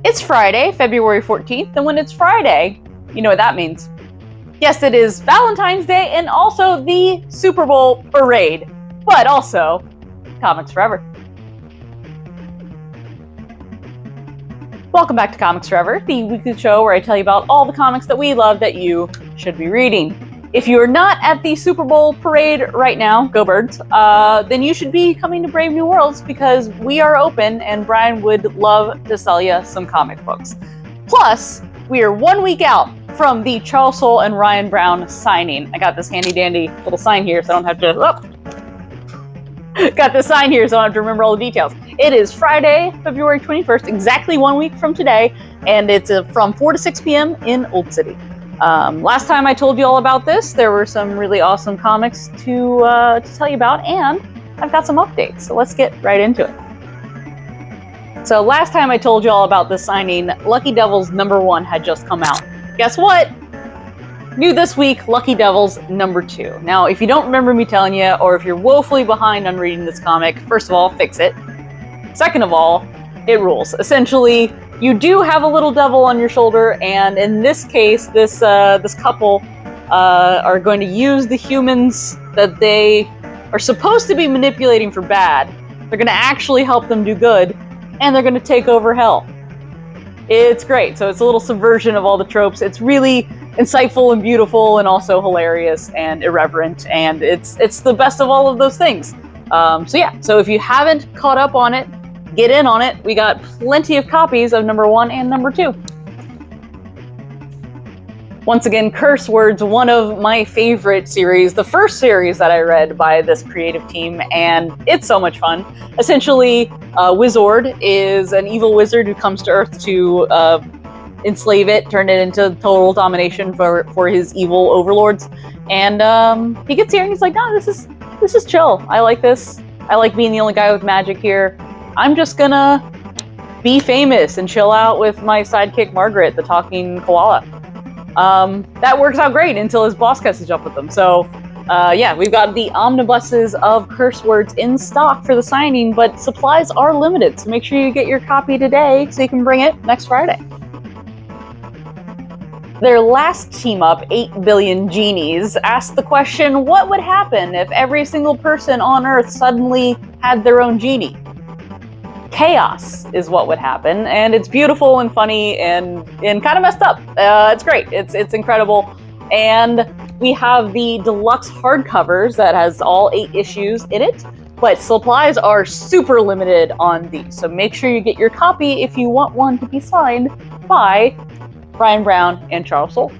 It's Friday, February 14th, and when it's Friday, you know what that means. Yes, it is Valentine's Day and also the Super Bowl parade, but also Comics Forever. Welcome back to Comics Forever, the weekly show where I tell you about all the comics that we love that you should be reading. If you are not at the Super Bowl parade right now, go Birds, then you should be coming to Brave New Worlds because we are open and Brian would love to sell you some comic books. Plus, we are 1 week out from the Charles Soule and Ryan Browne signing. I got this handy dandy little sign here so I don't have to... Got this sign here so I don't have to remember all the details. It is Friday, February 21st, exactly 1 week from today, and it's from 4 to 6 p.m. in Old City. Last time I told you all about this, there were some really awesome comics to tell you about, and I've got some updates, so let's get right into it. So last time I told you all about this signing, Lucky Devils #1 had just come out. Guess what? New this week, Lucky Devils #2. Now, if you don't remember me telling you, or if you're woefully behind on reading this comic, first of all, fix it. Second of all, it rules. Essentially, you do have a little devil on your shoulder, and in this case, this couple are going to use the humans that they are supposed to be manipulating for bad. They're going to actually help them do good, and they're going to take over hell. It's great. So it's a little subversion of all the tropes. It's really insightful and beautiful, and also hilarious and irreverent, and it's the best of all of those things. So if you haven't caught up on it, get in on it. We got plenty of copies of #1 and #2. Once again, Curse Words, one of my favorite series, the first series that I read by this creative team, and it's so much fun. Essentially, Wizard is an evil wizard who comes to Earth to enslave it, turn it into total domination for his evil overlords. And he gets here and he's like, no, this is chill. I like this. I like being the only guy with magic here. I'm just gonna be famous and chill out with my sidekick Margaret, the talking koala. That works out great until his boss catches up with them. So yeah, we've got the omnibuses of Curse Words in stock for the signing, but supplies are limited, so make sure you get your copy today so you can bring it next Friday. Their last team up, 8 Billion Genies, asked the question, what would happen if every single person on Earth suddenly had their own genie? Chaos is what would happen, and it's beautiful and funny and kind of messed up. It's great. It's incredible. And we have the deluxe hardcovers that has all 8 issues in it, but supplies are super limited on these. So make sure you get your copy if you want one to be signed by Ryan Browne and Charles Soule.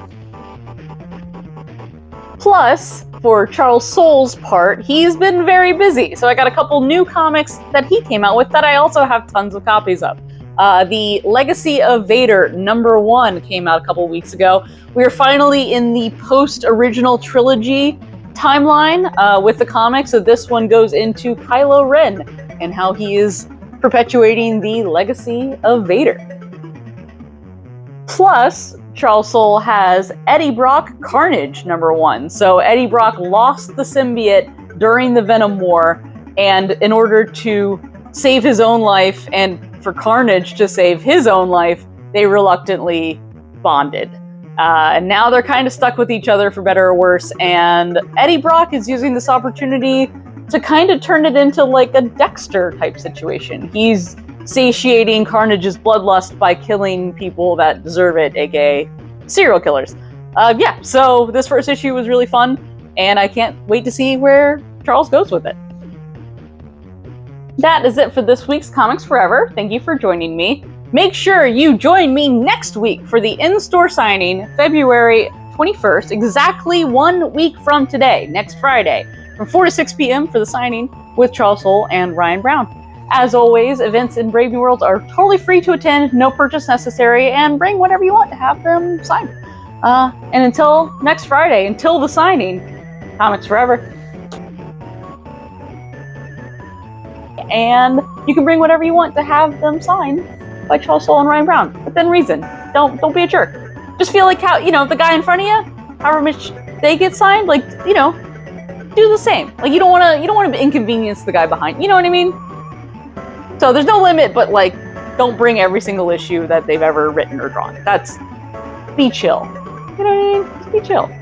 Plus, for Charles Soule's part, he's been very busy. So I got a couple new comics that he came out with that I also have tons of copies of. The Legacy of Vader #1 came out a couple weeks ago. We are finally in the post-original trilogy timeline with the comic. So this one goes into Kylo Ren and how he is perpetuating the legacy of Vader. Plus, Charles Soule has Eddie Brock Carnage #1. So Eddie Brock lost the symbiote during the Venom War, and in order to save his own life and for Carnage to save his own life, they reluctantly bonded. And now they're kind of stuck with each other for better or worse, and Eddie Brock is using this opportunity to kind of turn it into like a Dexter type situation. He's satiating Carnage's bloodlust by killing people that deserve it, aka serial killers. Yeah, so this first issue was really fun, and I can't wait to see where Charles goes with it. That is it for this week's Comics Forever. Thank you for joining me. Make sure you join me next week for the in-store signing, February 21st, exactly 1 week from today, next Friday, from 4 to 6 p.m. for the signing with Charles Soule and Ryan Browne. As always, events in Brave New Worlds are totally free to attend, no purchase necessary, and bring whatever you want to have them signed. And until next Friday, until the signing, Comics Forever. And you can bring whatever you want to have them signed by Charles Soule and Ryan Browne. Within reason. Don't be a jerk. Just feel like how, the guy in front of you, however much they get signed, like, do the same. Like, you don't want to inconvenience the guy behind. You know what I mean? So there's no limit, but like, don't bring every single issue that they've ever written or drawn. That's, be chill. You know what I mean? Just be chill.